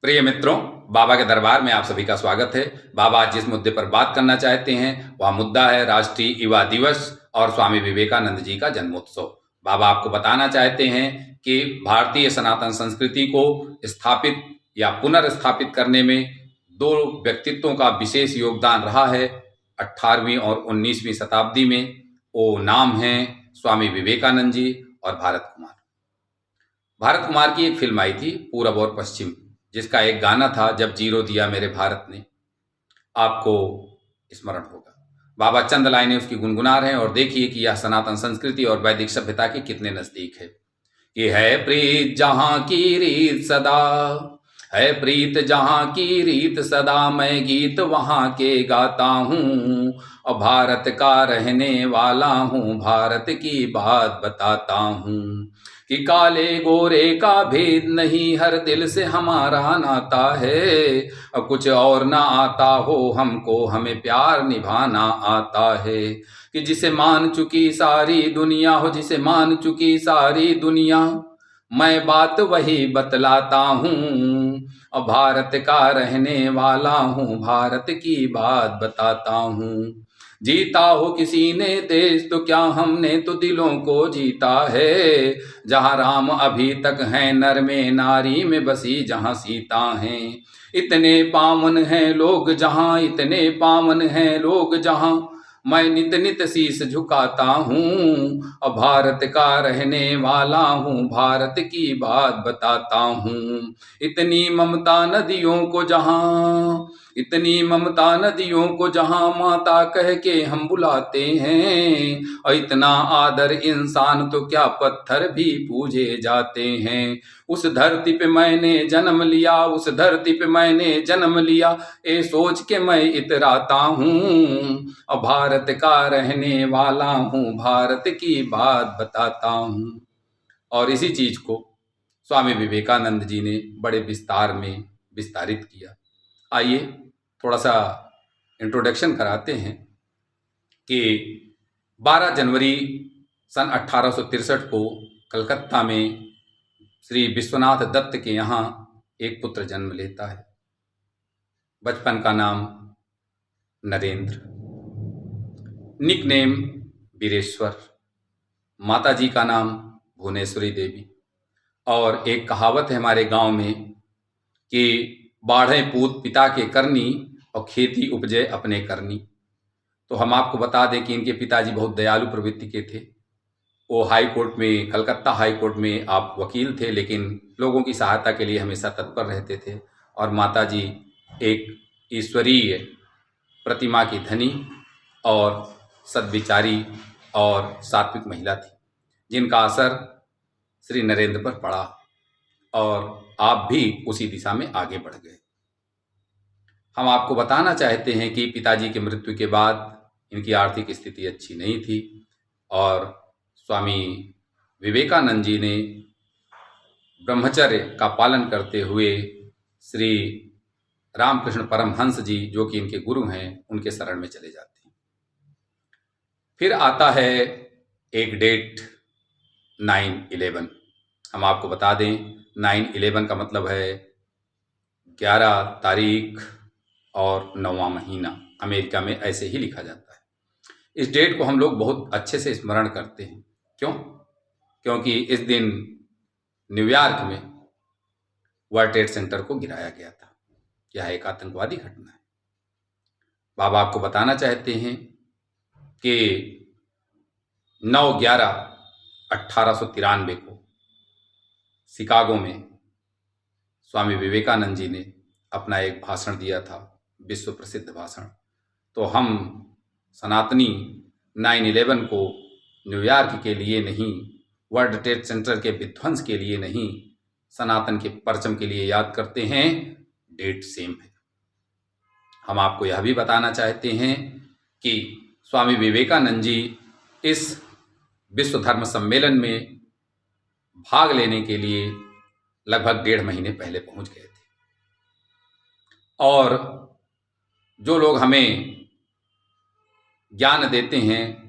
प्रिय मित्रों, बाबा के दरबार में आप सभी का स्वागत है। बाबा जिस मुद्दे पर बात करना चाहते हैं वह मुद्दा है राष्ट्रीय युवा दिवस और स्वामी विवेकानंद जी का जन्मोत्सव। बाबा आपको बताना चाहते हैं कि भारतीय सनातन संस्कृति को स्थापित या पुनर्स्थापित करने में दो व्यक्तित्वों का विशेष योगदान रहा है 18वीं और 19वीं शताब्दी में। वो नाम है स्वामी विवेकानंद जी और भारत कुमार। भारत कुमार की एक फिल्म आई थी पूरब और पश्चिम, जिसका एक गाना था जब जीरो दिया मेरे भारत ने, आपको स्मरण होगा। बाबा चंद लाइनें उसकी गुनगुना रहे हैं और देखिए कि यह सनातन संस्कृति और वैदिक सभ्यता के कितने नजदीक है। कि है प्रीत जहां की रीत सदा, है प्रीत जहां की रीत सदा, मैं गीत वहां के गाता हूँ और भारत का रहने वाला हूँ, भारत की बात बताता हूँ। कि काले गोरे का भेद नहीं, हर दिल से हमारा नाता है, और कुछ और ना आता हो हमको, हमें प्यार निभाना आता है। कि जिसे मान चुकी सारी दुनिया हो, जिसे मान चुकी सारी दुनिया, मैं बात वही बतलाता हूँ और भारत का रहने वाला हूँ, भारत की बात बताता हूँ। जीता हो किसी ने देश तो क्या हमने तो दिलों को जीता है, जहाँ राम अभी तक हैं नर में, नारी में बसी जहाँ सीता हैं। इतने पावन हैं लोग जहाँ, इतने पावन हैं लोग जहाँ, मैं नित नित शीश झुकाता हूँ और भारत का रहने वाला हूँ, भारत की बात बताता हूँ। इतनी ममता नदियों को जहाँ, इतनी ममता नदियों को जहाँ माता कह के हम बुलाते हैं, और इतना आदर इंसान तो क्या पत्थर भी पूजे जाते हैं। उस धरती पे मैंने जन्म लिया, उस धरती पे मैंने जन्म लिया, ये सोच के मैं इतराता हूँ और भारत का रहने वाला हूँ, भारत की बात बताता हूँ। और इसी चीज को स्वामी विवेकानंद जी ने बड़े विस्तार में विस्तारित किया। आइए थोड़ा सा इंट्रोडक्शन कराते हैं कि 12 जनवरी सन 1863 को कलकत्ता में श्री विश्वनाथ दत्त के यहाँ एक पुत्र जन्म लेता है। बचपन का नाम नरेंद्र, निक नेम वीरेश्वर, माता जी का नाम भुवनेश्वरी देवी। और एक कहावत है हमारे गांव में कि बाढ़े पूत पिता के करनी और खेती उपजे अपने करनी। तो हम आपको बता दें कि इनके पिताजी बहुत दयालु प्रवृत्ति के थे। वो हाई कोर्ट में, कलकत्ता हाई कोर्ट में आप वकील थे, लेकिन लोगों की सहायता के लिए हमेशा तत्पर रहते थे। और माता जी एक ईश्वरीय प्रतिमा की धनी और सद्विचारी और सात्विक महिला थी, जिनका असर श्री नरेंद्र पर पड़ा और आप भी उसी दिशा में आगे बढ़ गए। हम आपको बताना चाहते हैं कि पिताजी की मृत्यु के बाद इनकी आर्थिक स्थिति अच्छी नहीं थी और स्वामी विवेकानंद जी ने ब्रह्मचर्य का पालन करते हुए श्री रामकृष्ण परमहंस जी, जो कि इनके गुरु हैं, उनके शरण में चले जाते हैं। फिर आता है एक डेट 9/11। हम आपको बता दें 9/11 का मतलब है 11 तारीख और 9वां महीना, अमेरिका में ऐसे ही लिखा जाता है। इस डेट को हम लोग बहुत अच्छे से स्मरण करते हैं। क्यों? क्योंकि इस दिन न्यूयॉर्क में वर्ल्ड ट्रेड सेंटर को गिराया गया था। यह एक आतंकवादी घटना है। बाबा आपको बताना चाहते हैं कि 9/11/1893 को शिकागो में स्वामी विवेकानंद जी ने अपना एक भाषण दिया था, विश्व प्रसिद्ध भाषण। तो हम सनातनी 9/11 को न्यूयॉर्क के लिए नहीं, वर्ल्ड ट्रेड सेंटर के विध्वंस के लिए नहीं, सनातन के परचम के लिए याद करते हैं। डेट सेम है। हम आपको यह भी बताना चाहते हैं कि स्वामी विवेकानंद जी इस विश्व धर्म सम्मेलन में भाग लेने के लिए लगभग 1.5 महीने पहले पहुंच गए थे। और जो लोग हमें ज्ञान देते हैं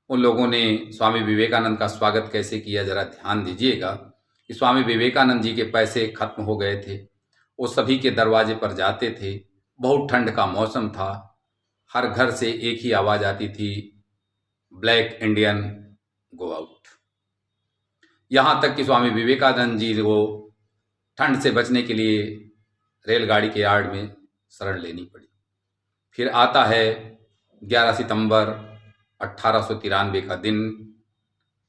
उन लोगों ने स्वामी विवेकानंद का स्वागत कैसे किया, जरा ध्यान दीजिएगा कि स्वामी विवेकानंद जी के पैसे खत्म हो गए थे वो सभी के दरवाजे पर जाते थे। बहुत ठंड का मौसम था। हर घर से एक ही आवाज़ आती थी, ब्लैक इंडियन गो आउट। यहाँ तक कि स्वामी विवेकानंद जी को ठंड से बचने के लिए रेलगाड़ी के यार्ड में शरण लेनी पड़ी। फिर आता है 11 सितंबर 1893 का दिन,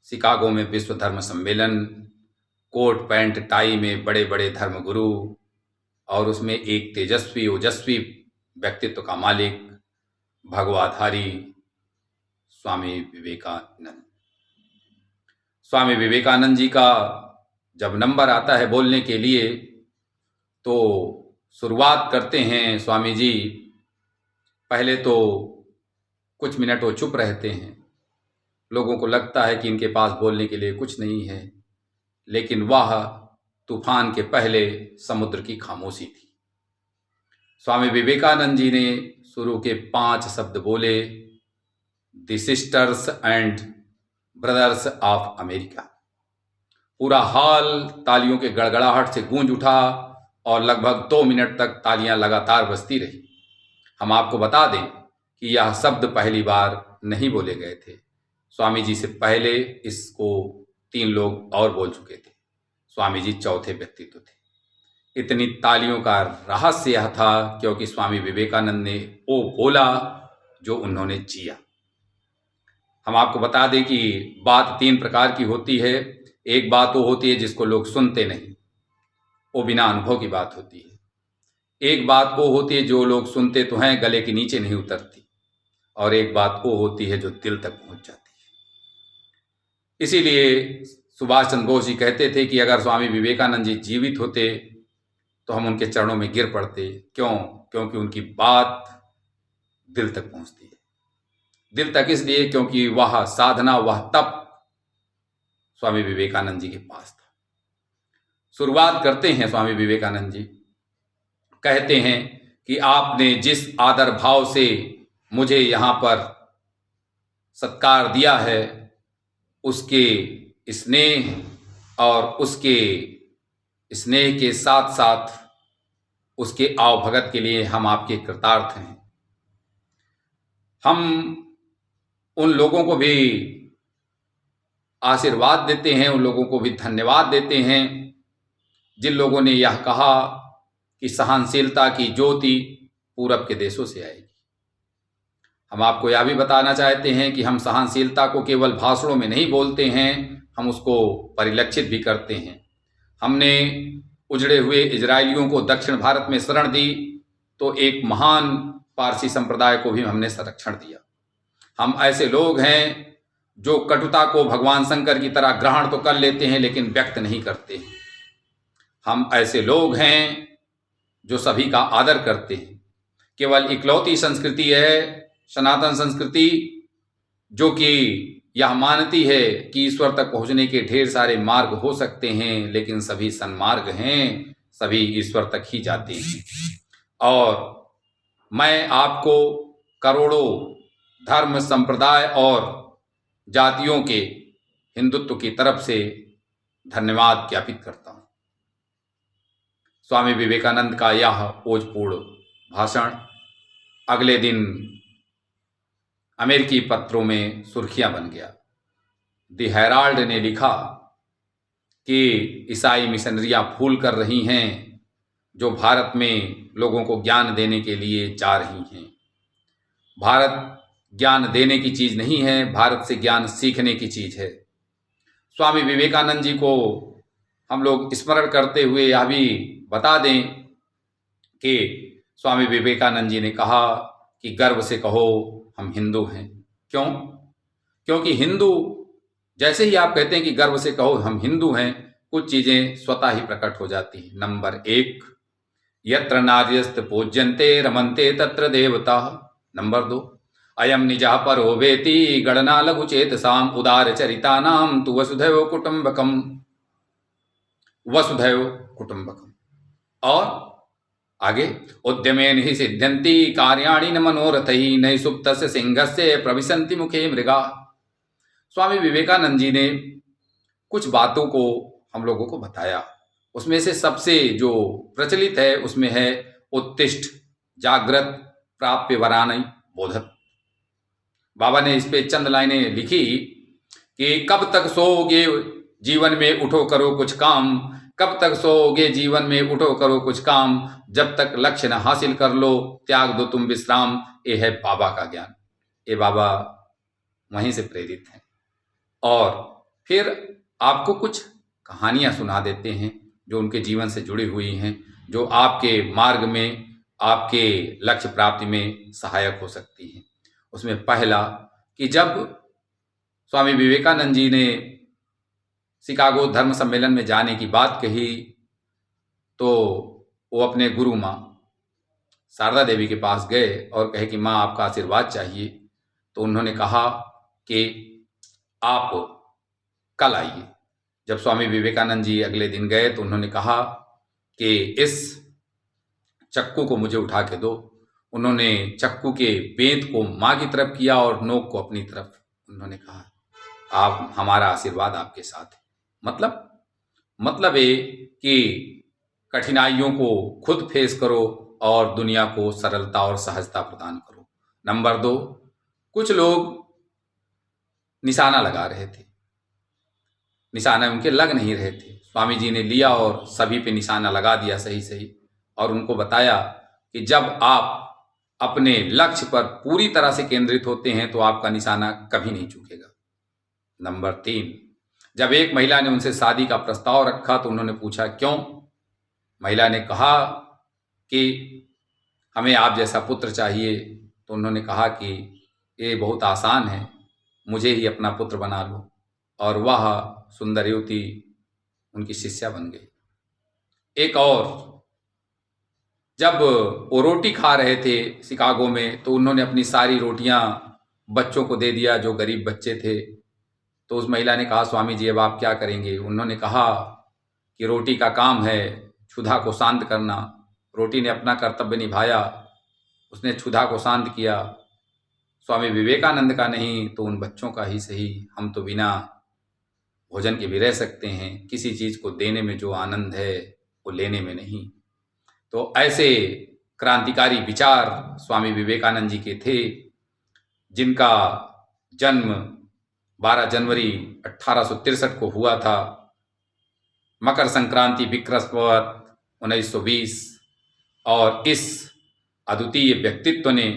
शिकागो में विश्व धर्म सम्मेलन, कोट पैंट टाई में बड़े बड़े धर्मगुरु, और उसमें एक तेजस्वी ओजस्वी व्यक्तित्व का मालिक भगवाधारी स्वामी विवेकानंद। स्वामी विवेकानंद जी का जब नंबर आता है बोलने के लिए तो शुरुआत करते हैं स्वामी जी। पहले तो कुछ मिनट वो चुप रहते हैं। लोगों को लगता है कि इनके पास बोलने के लिए कुछ नहीं है, लेकिन वह तूफान के पहले समुद्र की खामोशी थी। स्वामी विवेकानंद जी ने शुरू के 5 शब्द बोले, the sisters and brothers of America. पूरा हॉल तालियों के गड़गड़ाहट से गूंज उठा और लगभग 2 मिनट तक तालियां लगातार बजती रही। हम आपको बता दें कि यह शब्द पहली बार नहीं बोले गए थे। स्वामी जी से पहले इसको 3 लोग और बोल चुके थे। स्वामी जी चौथे व्यक्तित्व थे। इतनी तालियों का रहस्य यह था क्योंकि स्वामी विवेकानंद ने वो बोला जो उन्होंने जिया। हम आपको बता दें कि बात 3 प्रकार की होती है। एक बात वो होती है जिसको लोग सुनते नहीं, वो बिना अनुभव की बात होती है। एक बात वो होती है जो लोग सुनते तो हैं, गले के नीचे नहीं उतरती। और एक बात वो होती है जो दिल तक पहुंच जाती है। इसीलिए सुभाष चंद्र बोस जी कहते थे कि अगर स्वामी विवेकानंद जी जीवित होते तो हम उनके चरणों में गिर पड़ते। क्यों? क्योंकि उनकी बात दिल तक पहुंचती है। दिल तक इसलिए क्योंकि वह साधना, वह तप स्वामी विवेकानंद जी के पास था। शुरुआत करते हैं स्वामी विवेकानंद जी, कहते हैं कि आपने जिस आदर भाव से मुझे यहाँ पर सत्कार दिया है, उसके स्नेह और उसके स्नेह के साथ साथ उसके आवभगत के लिए हम आपके कृतार्थ हैं। हम उन लोगों को भी आशीर्वाद देते हैं, उन लोगों को भी धन्यवाद देते हैं जिन लोगों ने यह कहा कि सहनशीलता की ज्योति पूरब के देशों से आएगी। हम आपको यह भी बताना चाहते हैं कि हम सहनशीलता को केवल भाषणों में नहीं बोलते हैं, हम उसको परिलक्षित भी करते हैं। हमने उजड़े हुए इजरायलियों को दक्षिण भारत में शरण दी तो एक महान पारसी संप्रदाय को भी हमने संरक्षण दिया। हम ऐसे लोग हैं जो कटुता को भगवान शंकर की तरह ग्रहण तो कर लेते हैं लेकिन व्यक्त नहीं करते हैं। हम ऐसे लोग हैं जो सभी का आदर करते हैं। केवल इकलौती संस्कृति है सनातन संस्कृति जो कि यह मानती है कि ईश्वर तक पहुंचने के ढेर सारे मार्ग हो सकते हैं, लेकिन सभी सन्मार्ग हैं, सभी ईश्वर तक ही जाते हैं। और मैं आपको करोड़ों धर्म, संप्रदाय और जातियों के हिंदुत्व की तरफ से धन्यवाद ज्ञापित करता हूँ। स्वामी विवेकानंद का यह ओजपूर्ण भाषण अगले दिन अमेरिकी पत्रों में सुर्खियां बन गया। द हेराल्ड ने लिखा कि ईसाई मिशनरियां फूल कर रही हैं जो भारत में लोगों को ज्ञान देने के लिए जा रही हैं। भारत ज्ञान देने की चीज़ नहीं है, भारत से ज्ञान सीखने की चीज़ है। स्वामी विवेकानंद जी को हम लोग स्मरण करते हुए यह भी बता दें कि स्वामी विवेकानंद जी ने कहा कि गर्व से कहो हम हिंदू हैं। क्यों? क्योंकि हिंदू, जैसे ही आप कहते हैं कि गर्व से कहो हम हिंदू हैं, कुछ चीज़ें स्वतः ही प्रकट हो जाती हैं। नंबर 1, यत्र नार्यस्त पूज्यन्ते रमन्ते तत्र देवता। नंबर 2, अयम निजः परो वेति गणना लघु चेतसाम उदार चरितानाम तु वसुधैव कुटुंबकम। वसुधैव कुटुंबकम। और आगे, उद्यमेन ही सिद्ध्यन्ति कार्याणि न मनोरथैः नहि सुप्तस्य सिंहस्य प्रविशन्ति मुखे मृगा। स्वामी विवेकानंद जी ने कुछ बातों को हम लोगों को बताया उसमें से सबसे जो प्रचलित है उसमें है उत्तिष्ठ जागृत प्राप्य वरानई बोधत। बाबा ने इस पे चंद लाइनें लिखी कि कब तक सोओगे जीवन में उठो करो कुछ काम, कब तक सोओगे जीवन में उठो करो कुछ काम, जब तक लक्ष्य न हासिल कर लो त्याग दो तुम विश्राम। ये है बाबा का ज्ञान। ये बाबा वहीं से प्रेरित हैं। और फिर आपको कुछ कहानियां सुना देते हैं जो उनके जीवन से जुड़ी हुई हैं, जो आपके मार्ग में, आपके लक्ष्य प्राप्ति में सहायक हो सकती हैं। उसमें पहला कि जब स्वामी विवेकानंद जी ने शिकागो धर्म सम्मेलन में जाने की बात कही तो वो अपने गुरु माँ शारदा देवी के पास गए और कहे कि माँ आपका आशीर्वाद चाहिए। तो उन्होंने कहा कि आप कल आइए। जब स्वामी विवेकानंद जी अगले दिन गए तो उन्होंने कहा कि इस चक्कू को मुझे उठा के दो। उन्होंने चक्कू के बेंत को माँ की तरफ किया और नोक को अपनी तरफ। उन्होंने कहा आप, हमारा आशीर्वाद आपके साथ है। मतलब ये कि कठिनाइयों को खुद फेस करो और दुनिया को सरलता और सहजता प्रदान करो। नंबर 2, कुछ लोग निशाना लगा रहे थे, निशाना उनके लग नहीं रहे थे। स्वामी जी ने लिया और सभी पे निशाना लगा दिया सही और उनको बताया कि जब आप अपने लक्ष्य पर पूरी तरह से केंद्रित होते हैं तो आपका निशाना कभी नहीं चूकेगा। नंबर 3, जब एक महिला ने उनसे शादी का प्रस्ताव रखा तो उन्होंने पूछा क्यों। महिला ने कहा कि हमें आप जैसा पुत्र चाहिए। तो उन्होंने कहा कि ये बहुत आसान है, मुझे ही अपना पुत्र बना लो। और वह सुंदर युवती उनकी शिष्या बन गई। एक और, जब वो रोटी खा रहे थे शिकागो में तो उन्होंने अपनी सारी रोटियां बच्चों को दे दिया जो गरीब बच्चे थे। तो उस महिला ने कहा स्वामी जी अब आप क्या करेंगे। उन्होंने कहा कि रोटी का काम है क्षुधा को शांत करना। रोटी ने अपना कर्तव्य निभाया, उसने क्षुधा को शांत किया। स्वामी विवेकानंद का नहीं तो उन बच्चों का ही सही, हम तो बिना भोजन के भी रह सकते हैं। किसी चीज को देने में जो आनंद है वो लेने में नहीं। तो ऐसे क्रांतिकारी विचार स्वामी विवेकानंद जी के थे, जिनका जन्म 12 जनवरी 1863 को हुआ था। मकर संक्रांति विक्रमसंवत 1920। और इस अद्वितीय व्यक्तित्व ने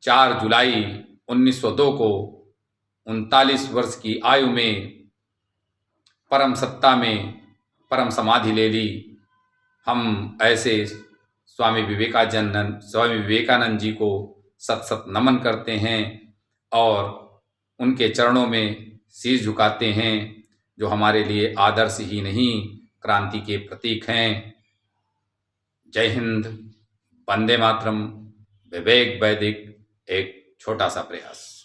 4 जुलाई 1902 को 39 वर्ष की आयु में परम सत्ता में परम समाधि ले ली। हम ऐसे स्वामी विवेकानंद जी को सत सत नमन करते हैं और उनके चरणों में शीश झुकाते हैं, जो हमारे लिए आदर्श ही नहीं क्रांति के प्रतीक हैं। जय हिंद, वंदे मातरम। विवेक वैदिक एक छोटा सा प्रयास।